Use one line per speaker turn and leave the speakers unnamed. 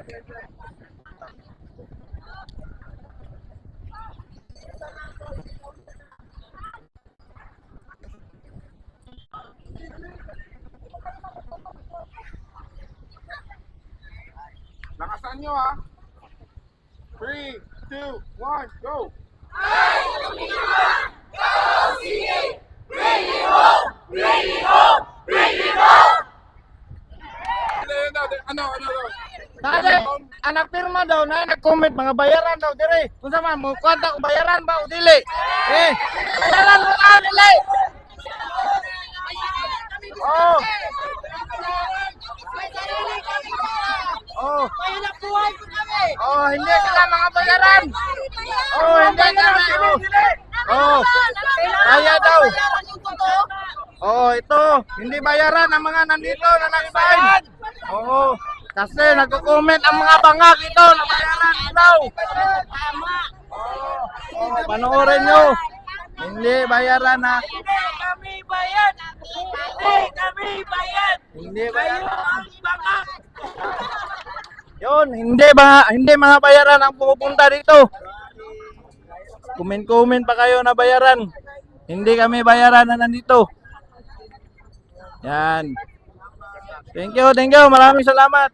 Lakasan nyo ha. 3, 2, 1, go! Ano?
Dati, anak pirma daw na nag-comment mga bayaran daw dire. Kung sa man mo kwenta kung bayaran ba o dili. Bayaran mo ka dili. Oh. Oh. Oh, hindi sila mga bayaran. Oh, hindi sila. Oh. Kaya daw. Oh, ito. Hindi bayaran ang mga nandito na nag-sign. Oo. Kasi nagko-comment ang mga bangag ito na bayaran daw. Oh, panoorin nyo. Hindi bayaran ha.
Hindi kami bayad! Hindi kami bayad!
Hindi bayaran.
Ang bangak!
Yun, hindi mga bayaran ang pupunta dito. Comment pa kayo na bayaran. Hindi kami bayaran na nandito. Yan. Thank you. Maraming salamat.